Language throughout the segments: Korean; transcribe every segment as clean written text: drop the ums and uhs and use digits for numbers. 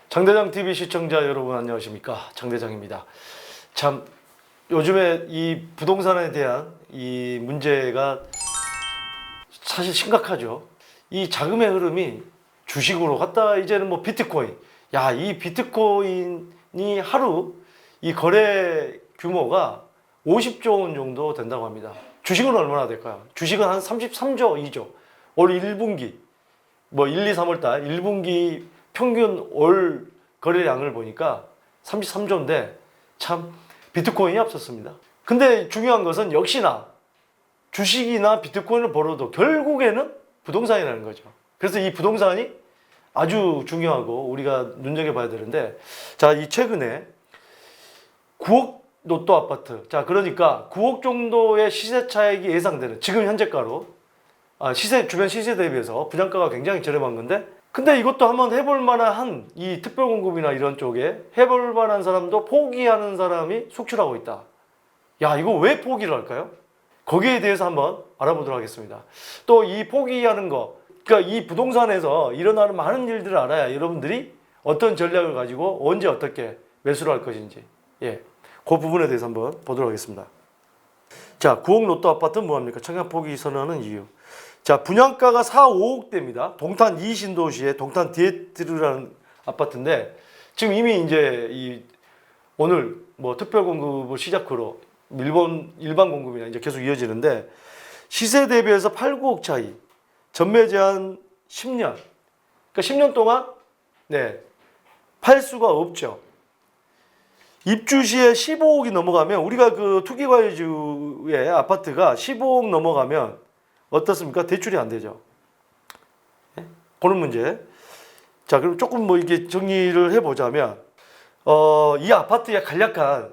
장대장 TV 시청자 여러분 안녕하십니까? 장대장입니다. 참 요즘에 이 부동산에 대한 이 문제가 사실 심각하죠. 이 자금의 흐름이 주식으로 갔다 이제는 뭐 비트코인. 야, 이 비트코인이 하루 이 거래 규모가 50조 원 정도 된다고 합니다. 주식은 얼마나 될까요? 주식은 한 33조, 2조. 올 1분기 뭐 1, 2, 3월 달 1분기 평균 월 거래량을 보니까 33조인데 참 비트코인이 앞섰습니다. 근데 중요한 것은 역시나 주식이나 비트코인을 벌어도 결국에는 부동산이라는 거죠. 그래서 이 부동산이 아주 중요하고 우리가 눈여겨봐야 되는데, 자, 이 최근에 9억 로또 아파트, 자, 그러니까 9억 정도의 시세 차익이 예상되는 지금 현재가로, 주변 시세 대비해서 분양가가 굉장히 저렴한 건데, 근데 이것도 한번 해볼 만한 이 특별공급이나 이런 쪽에 해볼 만한 사람도 포기하는 사람이 속출하고 있다. 야, 이거 왜 포기를 할까요? 거기에 대해서 한번 알아보도록 하겠습니다. 또 이 포기하는 거, 그러니까 이 부동산에서 일어나는 많은 일들을 알아야 여러분들이 어떤 전략을 가지고 언제 어떻게 매수를 할 것인지, 그 부분에 대해서 한번 보도록 하겠습니다. 자, 9억 로또 아파트는 뭐합니까? 청약 포기 선언하는 이유. 자, 분양가가 4, 5억대입니다. 동탄 2신도시의 동탄 디에트르라는 아파트인데, 지금 이미 이제 오늘 뭐 특별 공급을 시작으로 일반 공급이나 이제 계속 이어지는데, 시세 대비해서 8, 9억 차이, 전매 제한 10년. 그러니까 10년 동안 팔 수가 없죠. 입주 시에 15억이 넘어가면, 우리가 그 투기과열지의 아파트가 15억 넘어가면 어떻습니까? 대출이 안 되죠. 그런 문제. 자, 그럼 조금 뭐 이게 정리를 해보자면, 이 아파트의 간략한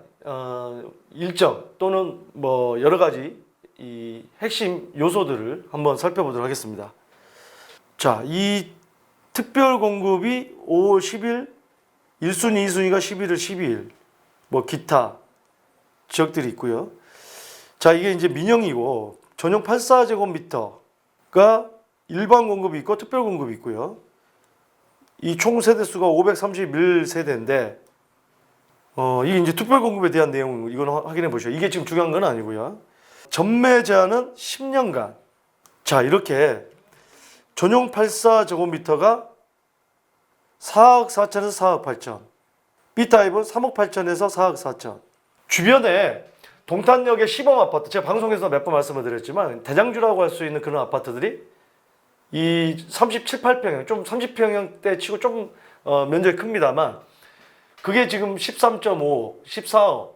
일정 또는 뭐 여러 가지 이 핵심 요소들을 한번 살펴보도록 하겠습니다. 자, 이 특별 공급이 5월 10일, 1순위, 2순위가 11월 12일, 뭐 기타 지역들이 있고요. 자, 이게 이제 민영이고, 전용 84제곱미터가 일반 공급이 있고 특별 공급이 있고요. 이 총 세대수가 531세대인데, 이게 이제 특별 공급에 대한 내용, 이건 확인해 보시죠. 이게 지금 중요한 건 아니고요. 전매 제한은 10년간. 자, 이렇게 전용 84제곱미터가 4억 4천에서 4억 8천. B타입은 3억 8천에서 4억 4천. 주변에 동탄역의 시범 아파트, 제가 방송에서 몇 번 말씀을 드렸지만 대장주라고 할 수 있는 그런 아파트들이 이 37, 8평형, 좀 30평형대 치고 좀 면적이 큽니다만, 그게 지금 13.5, 14억.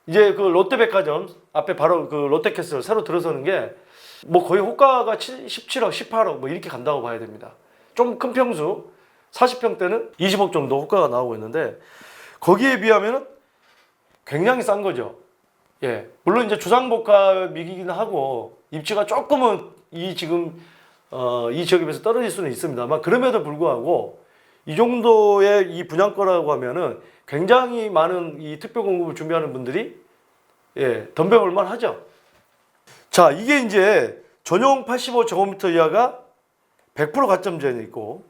이제 그 롯데백화점 앞에 바로 그 롯데캐슬 새로 들어서는 게 뭐 거의 호가가 17억, 18억 뭐 이렇게 간다고 봐야 됩니다. 좀 큰 평수 40평대는 20억 정도 호가가 나오고 있는데, 거기에 비하면은 굉장히 싼 거죠. 물론 이제 주상복합이긴 하고 입지가 조금은 이 지금 이 지역에 비해서 떨어질 수는 있습니다만, 그럼에도 불구하고 이 정도의 이 분양가라고 하면은 굉장히 많은 이 특별 공급을 준비하는 분들이 덤벼볼 만하죠. 자, 이게 이제 전용 85제곱미터 이하가 100% 가점 제한이 있고,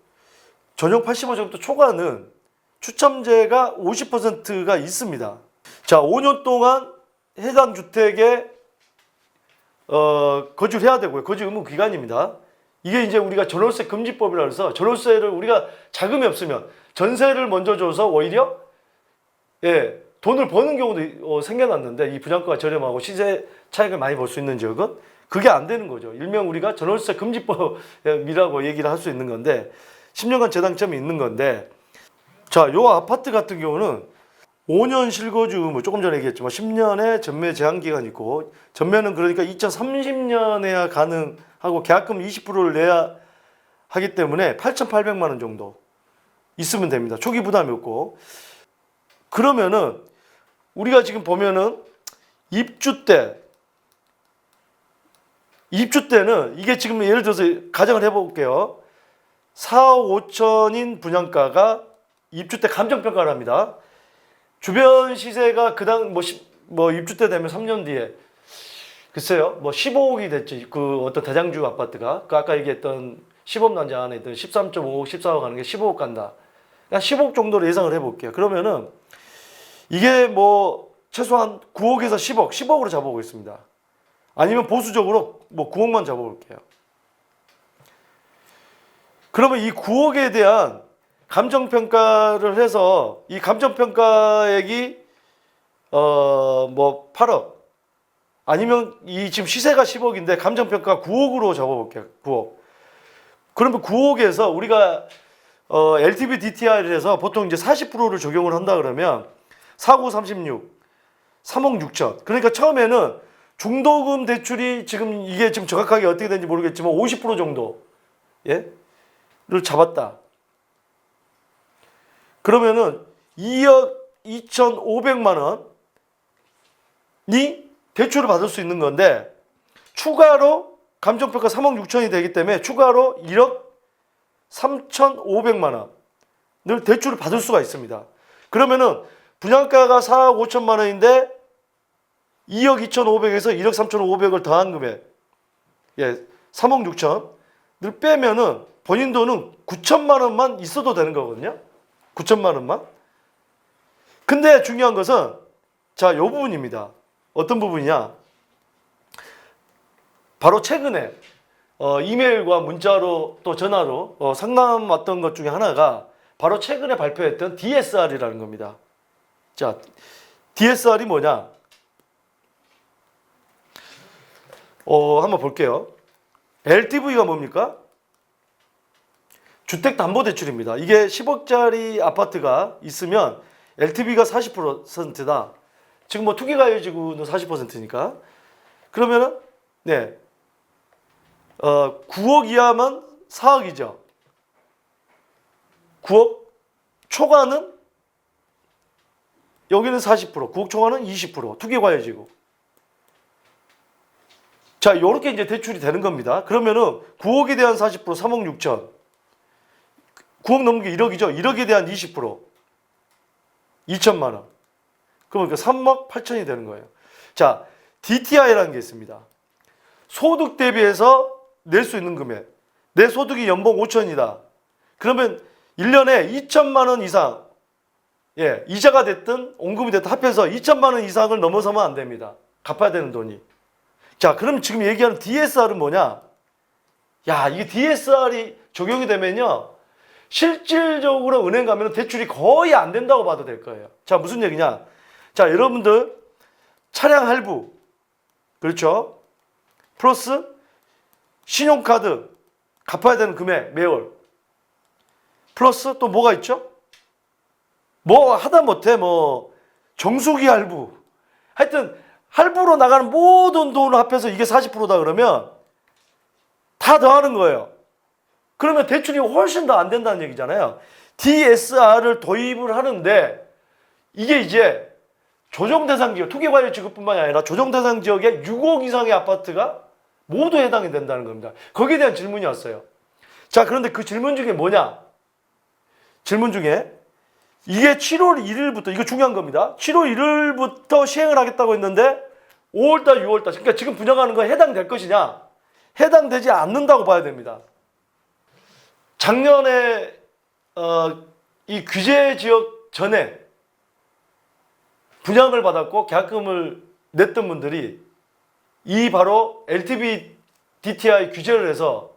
전용 85제곱미터 초과는 추첨제가 50%가 있습니다. 자, 5년 동안 해당 주택에 거주를 해야 되고요. 거주 의무 기간입니다. 이게 이제 우리가 전월세 금지법이라 해서, 전월세를 우리가 자금이 없으면 전세를 먼저 줘서 오히려 돈을 버는 경우도 생겨났는데, 이 분양가가 저렴하고 시세 차익을 많이 볼 수 있는 지역은 그게 안 되는 거죠. 일명 우리가 전월세 금지법이라고 얘기를 할 수 있는 건데, 10년간 재당첨이 있는 건데, 자, 요 아파트 같은 경우는 5년 실거주 의무, 조금 전에 얘기했지만 10년의 전매 제한 기간이 있고, 전매는 그러니까 2030년에야 가능하고 계약금 20%를 내야 하기 때문에 8,800만 원 정도 있으면 됩니다. 초기 부담이 없고. 그러면은 우리가 지금 보면은 입주 때는 이게 지금 예를 들어서 가정을 해볼게요. 4억 5천인 분양가가 입주 때 감정평가를 합니다. 주변 시세가 그당 뭐 입주 때 되면 3년 뒤에 글쎄요, 뭐 15억이 됐지. 그 어떤 대장주 아파트가 그 아까 얘기했던 시범단지 안에 있던 13.5억, 14억 가는 게 15억 간다. 그냥 15억 정도로 예상을 해볼게요. 그러면은 이게 뭐 최소한 9억에서 10억, 10억으로 잡아보겠습니다. 아니면 보수적으로 뭐 9억만 잡아볼게요. 그러면 이 9억에 대한 감정평가를 해서 이 감정평가액이 뭐 8억 아니면 이 지금 시세가 10억인데 감정평가 9억으로 잡아볼게요. 9억. 그러면 9억에서 우리가 LTV DTI를 해서 보통 이제 40%를 적용을 한다 그러면 4구 36, 3억 6천. 그러니까 처음에는 중도금 대출이 지금 이게 지금 정확하게 어떻게 되는지 모르겠지만 50% 정도 를 잡았다. 그러면은 2억 2,500만 원이 대출을 받을 수 있는 건데 추가로 감정평가 3억 6천이 되기 때문에 추가로 1억 3,500만 원을 대출을 받을 수가 있습니다. 그러면은 분양가가 4억 5천만 원인데 2억 2,500에서 1억 3,500을 더한 금액 3억 6천을 빼면은 본인 돈은 9천만 원만 있어도 되는 거거든요. 9천만 원만. 근데 중요한 것은 자, 요 부분입니다. 어떤 부분이냐? 바로 최근에 이메일과 문자로 또 전화로 상담 왔던 것 중에 하나가 바로 최근에 발표했던 DSR이라는 겁니다. 자, DSR이 뭐냐? 한번 볼게요. LTV가 뭡니까? 주택담보대출입니다. 이게 10억짜리 아파트가 있으면 LTV가 40%다. 지금 뭐 투기가해지구는 40%니까. 그러면은 9억 이하면 4억이죠. 9억 초과는 여기는 40%, 9억 초과는 20%. 투기과열지구. 자, 요렇게 이제 대출이 되는 겁니다. 그러면은 9억에 대한 40%, 3억 6천. 9억 넘는 게 1억이죠. 1억에 대한 20%. 2천만 원. 그러니까 3억 8천이 되는 거예요. 자, DTI라는 게 있습니다. 소득 대비해서 낼 수 있는 금액. 내 소득이 연봉 5천이다. 그러면 1년에 2천만 원 이상, 이자가 됐든 원금이 됐든 합해서 2천만 원 이상을 넘어서면 안 됩니다. 갚아야 되는 돈이. 자, 그럼 지금 얘기하는 DSR은 뭐냐? 야, 이게 DSR이 적용이 되면요. 실질적으로 은행 가면 대출이 거의 안 된다고 봐도 될 거예요. 자, 무슨 얘기냐? 자, 여러분들 차량 할부, 그렇죠? 플러스 신용카드 갚아야 되는 금액 매월. 플러스 또 뭐가 있죠? 뭐 하다 못해 뭐 정수기 할부. 하여튼 할부로 나가는 모든 돈을 합해서 이게 40%다 그러면 다 더하는 거예요. 그러면 대출이 훨씬 더 안 된다는 얘기잖아요. DSR을 도입을 하는데 이게 이제 조정대상 지역, 투기과열지구뿐만이 아니라 조정대상 지역에 6억 이상의 아파트가 모두 해당이 된다는 겁니다. 거기에 대한 질문이 왔어요. 자, 그런데 그 질문 중에 뭐냐? 질문 중에 이게 7월 1일부터, 이거 중요한 겁니다. 7월 1일부터 시행을 하겠다고 했는데 5월달, 6월달, 그러니까 지금 분양하는 거에 해당될 것이냐? 해당되지 않는다고 봐야 됩니다. 작년에 이 규제 지역 전에 분양을 받았고 계약금을 냈던 분들이 이 바로 LTV DTI 규제를 해서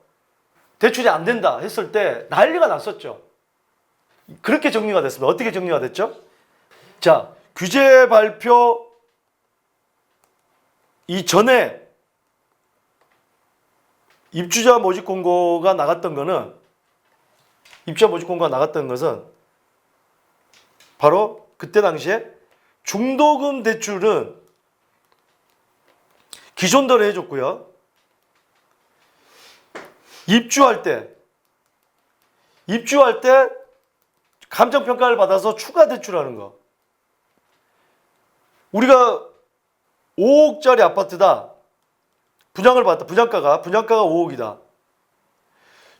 대출이 안 된다 했을 때 난리가 났었죠. 그렇게 정리가 됐습니다. 어떻게 정리가 됐죠? 자, 규제 발표 이전에 입주자 모집 공고가 나갔던 것은 바로 그때 당시에 중도금 대출은 기존대로 해줬고요. 입주할 때 감정평가를 받아서 추가 대출하는 거. 우리가 5억짜리 아파트다. 분양을 받았다. 분양가가 5억이다.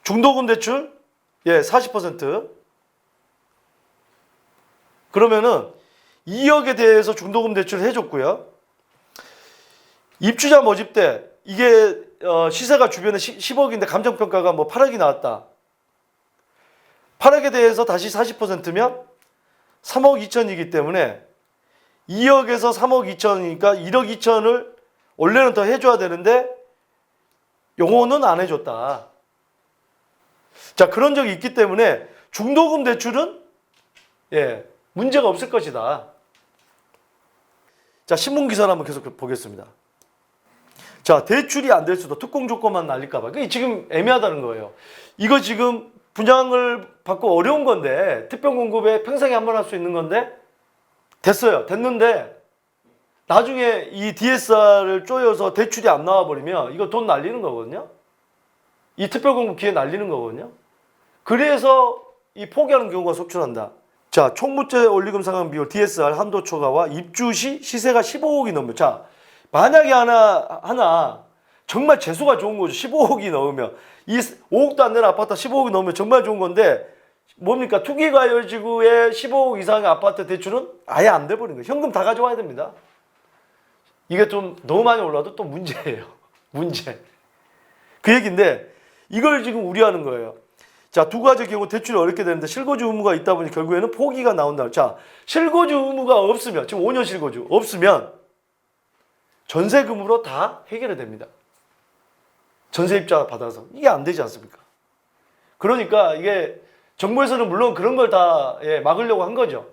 중도금 대출 40%. 그러면은 2억에 대해서 중도금 대출을 해줬고요. 입주자 모집 때 이게 시세가 주변에 10억인데 감정평가가 뭐 8억이 나왔다. 8억에 대해서 다시 40%면 3억 2천이기 때문에 2억에서 3억 2천이니까 1억 2천을 원래는 더 해줘야 되는데 요거는 안 해줬다. 자, 그런 적이 있기 때문에 중도금 대출은 문제가 없을 것이다. 자, 신문기사를 한번 계속 보겠습니다. 자, 대출이 안 될 수도 특공 조건만 날릴까봐. 그게 지금 애매하다는 거예요. 이거 지금 분양을 받고 어려운 건데, 특별공급에 평생에 한 번 할 수 있는 건데, 됐어요. 됐는데, 나중에 이 DSR을 쪼여서 대출이 안 나와버리면 이거 돈 날리는 거거든요. 이 특별공급 기회 날리는 거거든요. 그래서 이 포기하는 경우가 속출한다. 자, 총무세 원리금 상환 비율 DSR 한도 초과와 입주 시 시세가 15억이 넘으면, 자, 만약에 하나 정말 재수가 좋은 거죠. 15억이 넘으면. 이 5억도 안 되는 아파트 15억이 넘으면 정말 좋은 건데, 뭡니까? 투기과열지구의 15억 이상의 아파트 대출은 아예 안 돼버린 거예요. 현금 다 가져와야 됩니다. 이게 좀 너무 많이 올라도 또 문제예요. 문제. 그 얘기인데, 이걸 지금 우려하는 거예요. 자, 두 가지 경우 대출이 어렵게 되는데 실거주 의무가 있다 보니 결국에는 포기가 나온다. 자, 실거주 의무가 없으면, 지금 5년 실거주 없으면 전세금으로 다 해결이 됩니다. 전세입자 받아서. 이게 안 되지 않습니까? 그러니까 이게 정부에서는 물론 그런 걸 다 막으려고 한 거죠.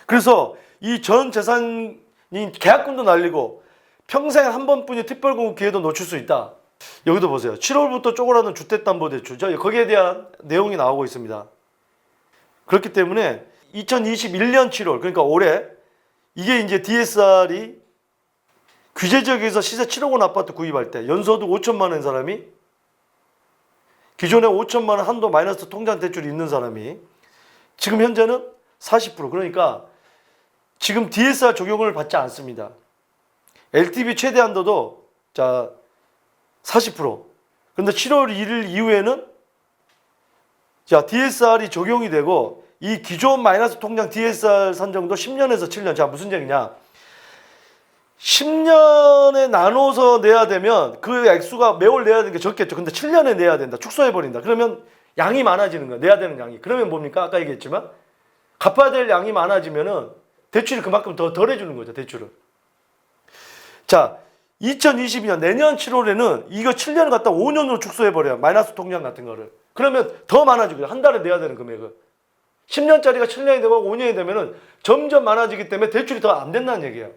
그래서 이 전 재산인 계약금도 날리고 평생 한 번뿐이 특별공급 기회도 놓칠 수 있다. 여기도 보세요. 7월부터 쪼그라든 주택담보대출. 거기에 대한 내용이 나오고 있습니다. 그렇기 때문에 2021년 7월, 그러니까 올해, 이게 이제 DSR이 규제 지역에서 시세 7억 원 아파트 구입할 때 연소득 5천만 원인 사람이, 기존에 5천만 원 한도 마이너스 통장 대출이 있는 사람이 지금 현재는 40%. 그러니까 지금 DSR 적용을 받지 않습니다. LTV 최대 한도도 자 40%. 그런데 7월 1일 이후에는 자 DSR이 적용이 되고, 이 기존 마이너스 통장 DSR 산정도 10년에서 7년. 자, 무슨 얘기냐? 10년에 나눠서 내야 되면 그 액수가 매월 내야 되는 게 적겠죠. 근데 7년에 내야 된다. 축소해버린다. 그러면 양이 많아지는 거야. 내야 되는 양이. 그러면 뭡니까? 아까 얘기했지만 갚아야 될 양이 많아지면은 대출이 그만큼 덜 해주는 거죠. 대출을. 자, 2022년 내년 7월에는 이거 7년을 갖다 5년으로 축소해버려요. 마이너스 통장 같은 거를. 그러면 더 많아지고요. 한 달에 내야 되는 금액을. 10년짜리가 7년이 되고 5년이 되면은 점점 많아지기 때문에 대출이 더 안 된다는 얘기예요.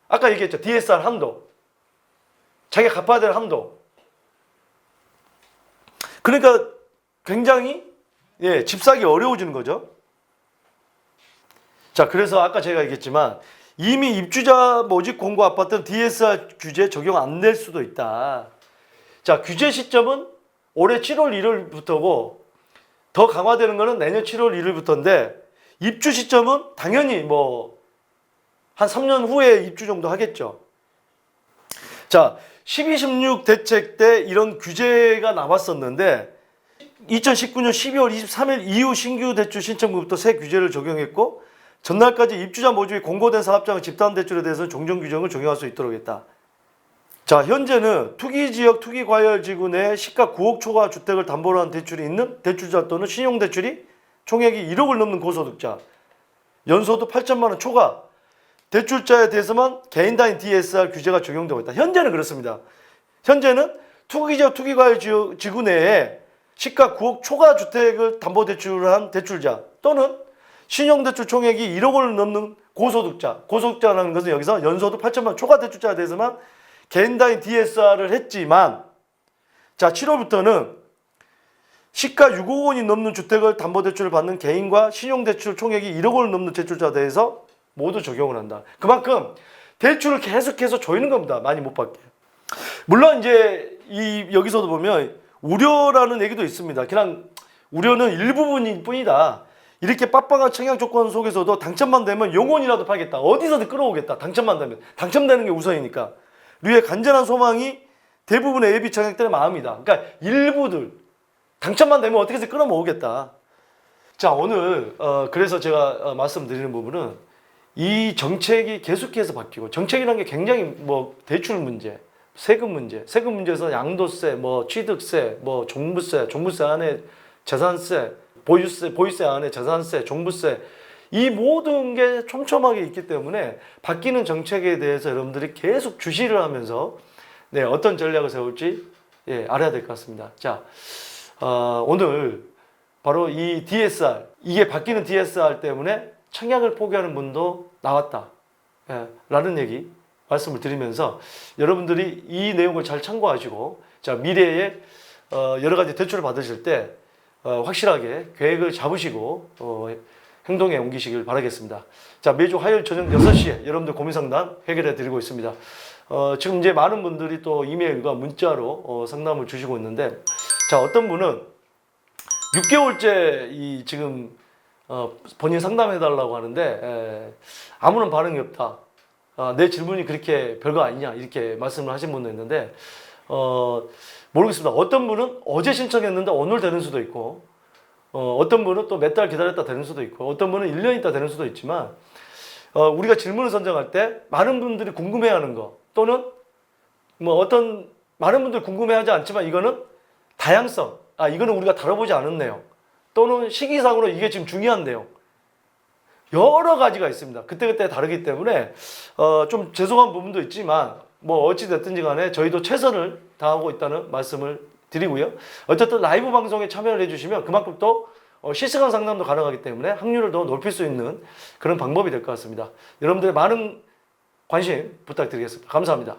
아까 얘기했죠. DSR 한도. 자기가 갚아야 될 한도. 그러니까 굉장히 집 사기 어려워지는 거죠. 자, 그래서 아까 제가 얘기했지만 이미 입주자 모집 공고 아파트는 DSR 규제 적용 안 될 수도 있다. 자, 규제 시점은 올해 7월 1일부터고 더 강화되는 거는 내년 7월 1일부터인데, 입주 시점은 당연히 뭐 한 3년 후에 입주 정도 하겠죠. 자, 1216 대책 때 이런 규제가 나왔었는데 2019년 12월 23일 이후 신규 대출 신청부터 새 규제를 적용했고, 전날까지 입주자 모집이 공고된 사업장의 집단 대출에 대해서는 종전 규정을 적용할 수 있도록 했다. 자, 현재는 투기지역 투기과열지구 내 시가 9억 초과 주택을 담보로 한 대출이 있는 대출자 또는 신용대출이 총액이 1억을 넘는 고소득자, 연소득 8천만 원 초과 대출자에 대해서만 개인 단위 DSR 규제가 적용되고 있다. 현재는 그렇습니다. 현재는 투기지역 투기과열지구 내에 시가 9억 초과 주택을 담보대출한 대출자 또는 신용대출 총액이 1억을 넘는 고소득자, 고소득자라는 것은 여기서 연소득 8천만 원 초과 대출자에 대해서만 개인 단위 DSR을 했지만, 자 7월부터는 시가 6억 원이 넘는 주택을 담보대출을 받는 개인과 신용대출 총액이 1억 원을 넘는 대출자에 대해서 모두 적용을 한다. 그만큼 대출을 계속해서 조이는 겁니다. 많이 못 받게. 물론 이제 여기서도 보면 우려라는 얘기도 있습니다. 그냥 우려는 일부분일 뿐이다. 이렇게 빡빡한 청약 조건 속에서도 당첨만 되면 영원이라도 팔겠다. 어디서든 끌어오겠다. 당첨만 되면. 당첨되는 게 우선이니까. 우리의 간절한 소망이 대부분의 예비 청약들의 마음이다. 그러니까 일부들 당첨만 되면 어떻게든 끌어모으겠다. 자, 오늘 그래서 제가 말씀드리는 부분은 이 정책이 계속해서 바뀌고 정책이라는 게 굉장히 뭐 대출 문제, 세금 문제에서 양도세, 뭐 취득세, 뭐 종부세 안에 재산세, 보유세 안에 재산세, 종부세 이 모든 게 촘촘하게 있기 때문에 바뀌는 정책에 대해서 여러분들이 계속 주시를 하면서 네, 어떤 전략을 세울지 예, 알아야 될 것 같습니다. 자, 오늘 바로 이 DSR 이게 바뀌는 DSR 때문에 청약을 포기하는 분도 나왔다. 예, 라는 얘기 말씀을 드리면서 여러분들이 이 내용을 잘 참고하시고 자, 미래에 여러 가지 대출을 받으실 때 확실하게 계획을 잡으시고 행동에 옮기시길 바라겠습니다. 자, 매주 화요일 저녁 6시에 여러분들 고민 상담 해결해 드리고 있습니다. 지금 이제 많은 분들이 또 이메일과 문자로 상담을 주시고 있는데 자, 어떤 분은 6개월째 이 지금 본인 상담해 달라고 하는데 아무런 반응이 없다. 내 질문이 그렇게 별거 아니냐 이렇게 말씀을 하신 분도 있는데 모르겠습니다. 어떤 분은 어제 신청했는데 오늘 되는 수도 있고 어떤 분은 또 몇 달 기다렸다 되는 수도 있고 어떤 분은 1년 있다 되는 수도 있지만 우리가 질문을 선정할 때 많은 분들이 궁금해하는 거 또는 뭐 어떤 많은 분들이 궁금해하지 않지만 이거는 다양성 이거는 우리가 다뤄보지 않은 내용 또는 시기상으로 이게 지금 중요한 내용 여러 가지가 있습니다. 그때그때 다르기 때문에 좀 죄송한 부분도 있지만 뭐 어찌 됐든지 간에 저희도 최선을 다하고 있다는 말씀을 드리고요. 어쨌든 라이브 방송에 참여를 해주시면 그만큼 또 실시간 상담도 가능하기 때문에 확률을 더 높일 수 있는 그런 방법이 될 것 같습니다. 여러분들의 많은 관심 부탁드리겠습니다. 감사합니다.